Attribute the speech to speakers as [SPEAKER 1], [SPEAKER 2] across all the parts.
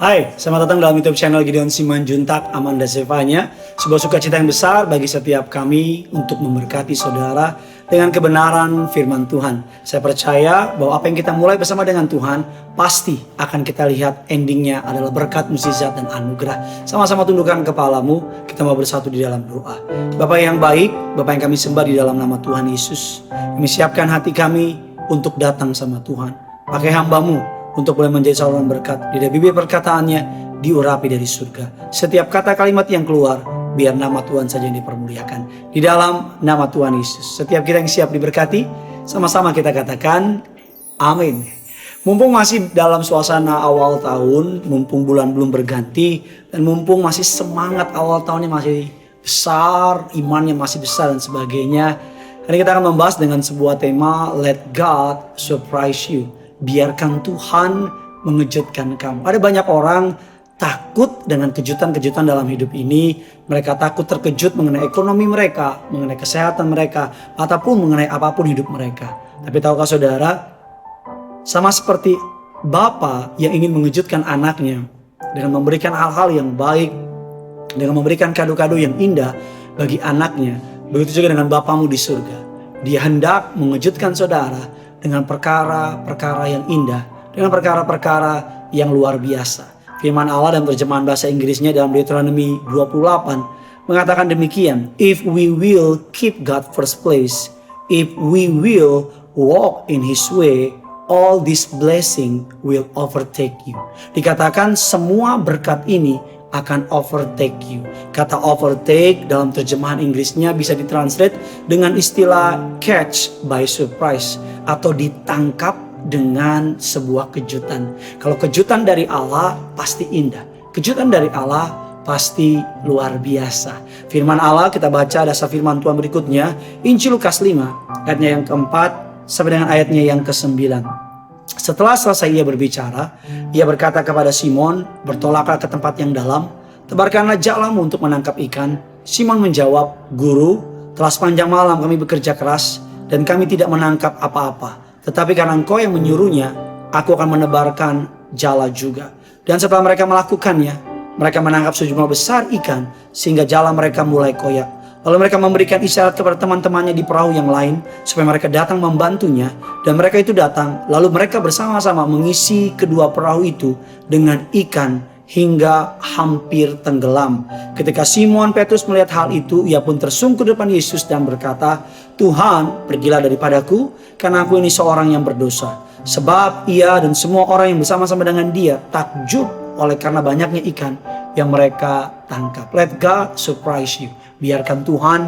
[SPEAKER 1] Hai, selamat datang dalam YouTube channel Gideon Simanjuntak Amanda Sevanya. Sebuah sukacita yang besar bagi setiap kami untuk memberkati saudara dengan kebenaran firman Tuhan. Saya percaya bahwa apa yang kita mulai bersama dengan Tuhan pasti akan kita lihat endingnya adalah berkat, mukjizat, dan anugerah. Sama-sama tundukkan kepalamu, kita mau bersatu di dalam doa. Bapak yang baik, Bapak yang kami sembah di dalam nama Tuhan Yesus, kami siapkan hati kami untuk datang sama Tuhan. Pakai hamba-Mu untuk boleh menjadi saluran berkat. Di bibir perkataannya diurapi dari surga. Setiap kata kalimat yang keluar, biar nama Tuhan saja yang dipermuliakan. Di dalam nama Tuhan Yesus. Setiap kita yang siap diberkati, sama-sama kita katakan amin. Mumpung masih dalam suasana awal tahun, mumpung bulan belum berganti, dan mumpung masih semangat awal tahunnya masih besar, imannya masih besar dan sebagainya. Hari kita akan membahas dengan sebuah tema, Let God Surprise You. Biarkan Tuhan mengejutkan kamu. Ada banyak orang takut dengan kejutan-kejutan dalam hidup ini. Mereka takut terkejut mengenai ekonomi mereka, mengenai kesehatan mereka, ataupun mengenai apapun hidup mereka. Tapi tahukah saudara, sama seperti Bapa yang ingin mengejutkan anaknya dengan memberikan hal-hal yang baik, dengan memberikan kado-kado yang indah bagi anaknya, begitu juga dengan Bapamu di surga. Dia hendak mengejutkan saudara dengan perkara-perkara yang indah, dengan perkara-perkara yang luar biasa. Firman Allah dalam terjemahan bahasa Inggrisnya dalam Deuteronomy 28 mengatakan demikian, if we will keep God first place, if we will walk in His way, all this blessing will overtake you. Dikatakan semua berkat ini akan overtake you. Kata overtake dalam terjemahan Inggrisnya bisa ditranslate dengan istilah catch by surprise atau ditangkap dengan sebuah kejutan. Kalau kejutan dari Allah pasti indah. Kejutan dari Allah pasti luar biasa. Firman Allah kita baca dasar firman Tuhan berikutnya, Injil Lukas 5 ayatnya yang keempat sampai dengan ayatnya yang ke-9. Setelah selesai ia berbicara, ia berkata kepada Simon, bertolaklah ke tempat yang dalam, tebarkanlah jalamu untuk menangkap ikan. Simon menjawab, Guru, telah sepanjang malam kami bekerja keras dan kami tidak menangkap apa-apa. Tetapi karena Engkau yang menyuruhnya, aku akan menebarkan jala juga. Dan setelah mereka melakukannya, mereka menangkap sejumlah besar ikan sehingga jala mereka mulai koyak. Lalu mereka memberikan isyarat kepada teman-temannya di perahu yang lain supaya mereka datang membantunya. Dan mereka itu datang. Lalu mereka bersama-sama mengisi kedua perahu itu dengan ikan hingga hampir tenggelam. Ketika Simon Petrus melihat hal itu, ia pun tersungkur depan Yesus dan berkata, Tuhan, pergilah daripadaku, karena aku ini seorang yang berdosa. Sebab ia dan semua orang yang bersama-sama dengan dia takjub oleh karena banyaknya ikan yang mereka tangkap. Let God surprise you. Biarkan Tuhan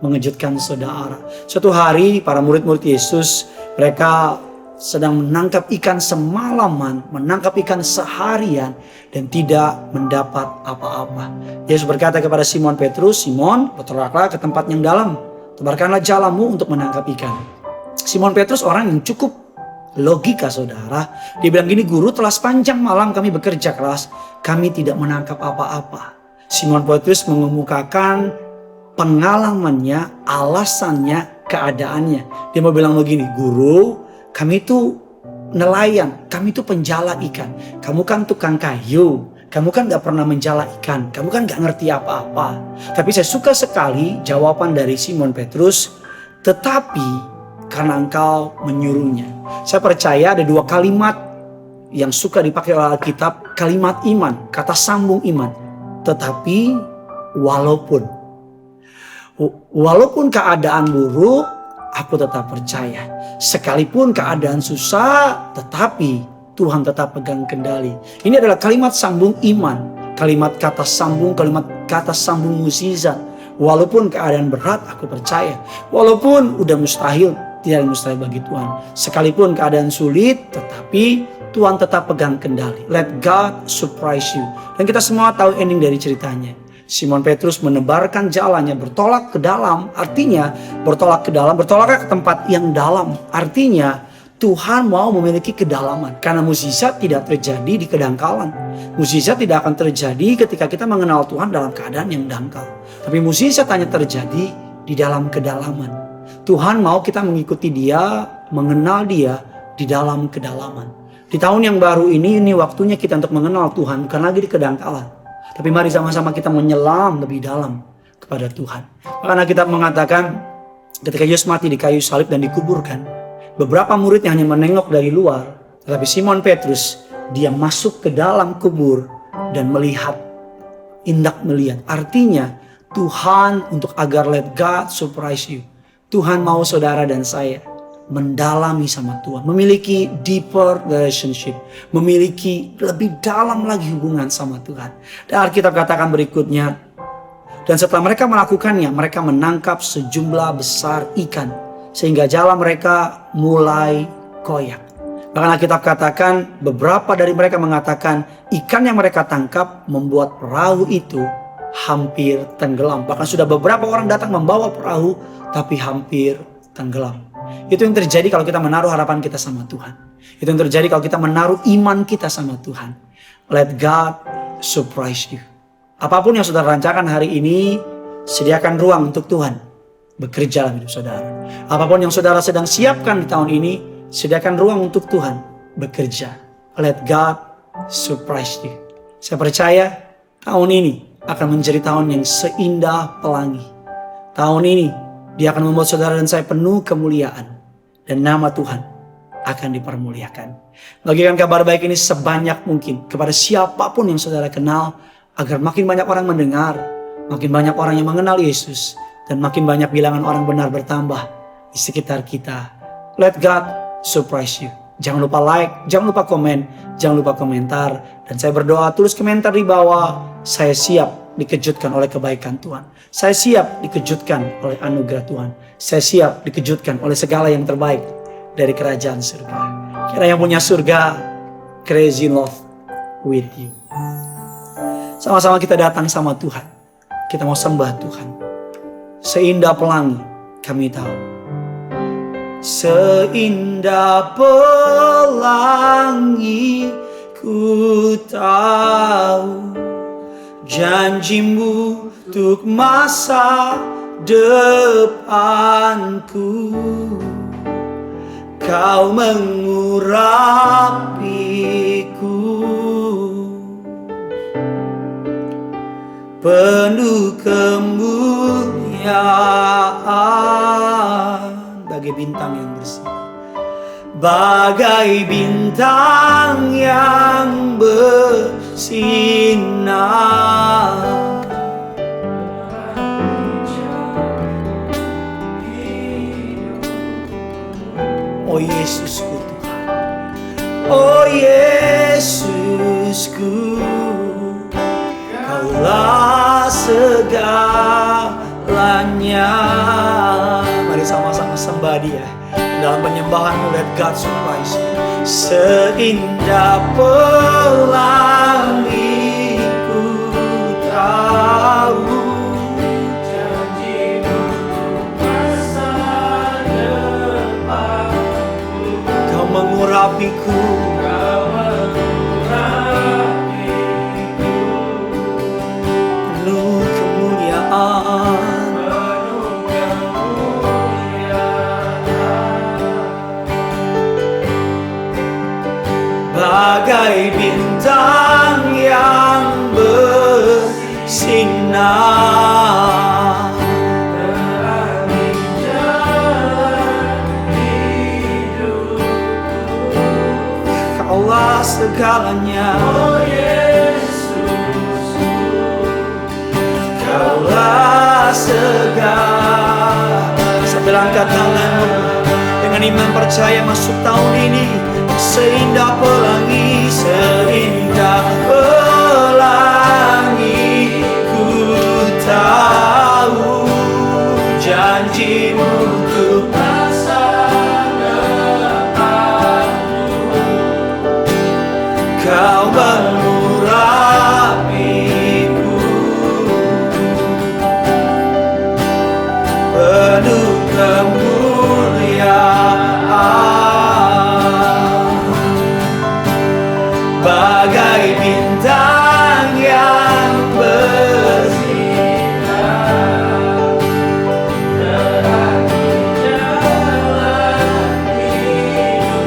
[SPEAKER 1] mengejutkan saudara. Suatu hari para murid-murid Yesus, mereka sedang menangkap ikan semalaman, menangkap ikan seharian dan tidak mendapat apa-apa. Yesus berkata kepada Simon Petrus, Simon, bertolaklah ke tempat yang dalam, tebarkanlah jalamu untuk menangkap ikan. Simon Petrus orang yang cukup logika saudara. Dia bilang gini, Guru, telah sepanjang malam kami bekerja keras, kami tidak menangkap apa-apa. Simon Petrus mengemukakan pengalamannya, alasannya, keadaannya. Dia mau bilang begini, Guru, kami itu nelayan, kami itu penjala ikan. Kamu kan tukang kayu, kamu kan gak pernah menjala ikan, kamu kan gak ngerti apa-apa. Tapi saya suka sekali jawaban dari Simon Petrus, tetapi karena Engkau menyuruhnya. Saya percaya ada dua kalimat yang suka dipakai oleh Alkitab, kalimat iman, kata sambung iman. Tetapi walaupun keadaan buruk, aku tetap percaya. Sekalipun keadaan susah, tetapi Tuhan tetap pegang kendali. Ini adalah kalimat sambung iman. Kalimat kata sambung mukjizat. Walaupun keadaan berat, aku percaya. Walaupun udah mustahil, tidak ada mustahil bagi Tuhan. Sekalipun keadaan sulit, tetapi Tuhan tetap pegang kendali. Let God surprise you. Dan kita semua tahu ending dari ceritanya. Simon Petrus menebarkan jalannya, bertolak ke dalam, artinya bertolak ke tempat yang dalam. Artinya Tuhan mau memiliki kedalaman. Karena mukjizat tidak terjadi di kedangkalan. Mukjizat tidak akan terjadi ketika kita mengenal Tuhan dalam keadaan yang dangkal. Tapi mukjizat hanya terjadi di dalam kedalaman. Tuhan mau kita mengikuti Dia, mengenal Dia di dalam kedalaman. Di tahun yang baru ini waktunya kita untuk mengenal Tuhan, bukan lagi di kedangkalan. Tapi mari sama-sama kita menyelam lebih dalam kepada Tuhan. Karena kita mengatakan ketika Yesus mati di kayu salib dan dikuburkan, beberapa murid yang hanya menengok dari luar, tetapi Simon Petrus, dia masuk ke dalam kubur dan melihat, hendak melihat. Artinya Tuhan untuk agar let God surprise you. Tuhan mau saudara dan saya mendalami sama Tuhan, memiliki deeper relationship, memiliki lebih dalam lagi hubungan sama Tuhan. Dan Alkitab katakan berikutnya, dan setelah mereka melakukannya, mereka menangkap sejumlah besar ikan, sehingga jala mereka mulai koyak. Bahkan Alkitab katakan, beberapa dari mereka mengatakan ikan yang mereka tangkap membuat perahu itu hampir tenggelam. Bahkan sudah beberapa orang datang membawa perahu, tapi hampir tenggelam. Itu yang terjadi kalau kita menaruh harapan kita sama Tuhan. Itu yang terjadi kalau kita menaruh iman kita sama Tuhan. Let God surprise you. Apapun yang saudara rancangkan hari ini, sediakan ruang untuk Tuhan bekerja dalam hidup saudara. Apapun yang saudara sedang siapkan di tahun ini, sediakan ruang untuk Tuhan bekerja. Let God surprise you. Saya percaya tahun ini akan menjadi tahun yang seindah pelangi. Tahun ini dia akan membuat saudara dan saya penuh kemuliaan. Dan nama Tuhan akan dipermuliakan. Bagikan kabar baik ini sebanyak mungkin kepada siapapun yang saudara kenal, agar makin banyak orang mendengar, makin banyak orang yang mengenal Yesus, dan makin banyak bilangan orang benar bertambah di sekitar kita. Let God surprise you. Jangan lupa like, jangan lupa komen, jangan lupa komentar. Dan saya berdoa, tulis komentar di bawah, saya siap dikejutkan oleh kebaikan Tuhan. Saya siap dikejutkan oleh anugerah Tuhan. Saya siap dikejutkan oleh segala yang terbaik dari kerajaan surga. Kira yang punya surga, crazy love with you. Sama-sama kita datang sama Tuhan. Kita mau sembah Tuhan. Seindah pelangi kami tahu. Seindah pelangi ku tahu. Janjimu untuk masa depanku. Kau mengurapiku penuh kemuliaan, bagai bintang yang bersinar, bagai bintang yang bersinar. Oh Yesusku Tuhan, oh Yesusku, Kaulah segalanya. Mari sama-sama sembah Dia dalam penyembahanmu. Let God surprise you. Seindah pelangi ku tahu, janjimu masa depanku. Kau mengurapiku, penuh kemuliaan. Bagai bintang yang bersinar, terangi jalan hidupku. Kaulah segalanya, oh Yesus, Kaulah segala. Sambil angkat tanganmu dengan iman percaya masuk tahun ini. Seindah pelangi, seindah pelangi ku tahu, janjimu untuk masa depanku. Kau mengurapiku penuh kemuliaan. Bagai bintang yang bersinar, terangi jalan hidupku.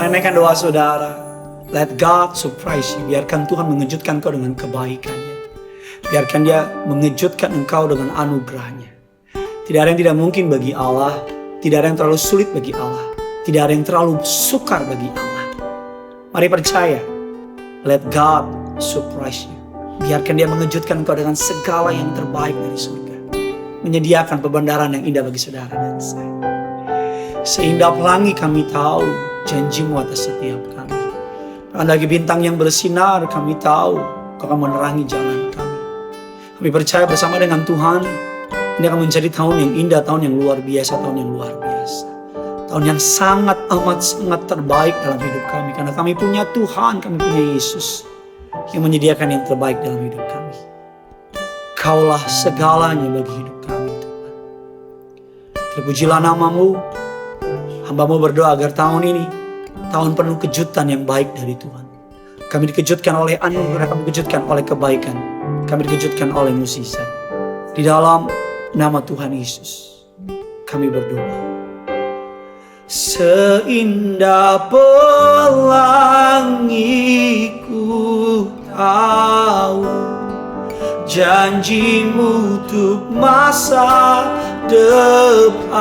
[SPEAKER 1] Remehkan doa saudara. Let God surprise you. Biarkan Tuhan mengejutkan kau dengan kebaikannya. Biarkan Dia mengejutkan engkau dengan anugerahnya. Tidak ada yang tidak mungkin bagi Allah. Tidak ada yang terlalu sulit bagi Allah. Tidak ada yang terlalu sukar bagi Allah. Mari percaya. Let God surprise you. Biarkan Dia mengejutkan engkau dengan segala yang terbaik dari surga. Menyediakan pembenaran yang indah bagi saudara dan saya. Seindah pelangi kami tahu janji-Mu atas setiap kami. Bahkan lagi bintang yang bersinar, kami tahu Kau akan menerangi jalan kami. Kami percaya bersama dengan Tuhan, ini akan menjadi tahun yang indah, tahun yang luar biasa, tahun yang luar biasa. Tahun yang sangat terbaik dalam hidup kami. Karena kami punya Tuhan, kami punya Yesus yang menyediakan yang terbaik dalam hidup kami. Kaulah segalanya bagi hidup kami, Tuhan. Terpujilah nama-Mu. Hamba-Mu berdoa agar tahun ini tahun penuh kejutan yang baik dari Tuhan. Kami dikejutkan oleh anugerah, kami dikejutkan oleh kebaikan, kami dikejutkan oleh mukjizat. Di dalam nama Tuhan Yesus, kami berdoa. Seindah pelangi ku tahu janji-Mu untuk masa depanku.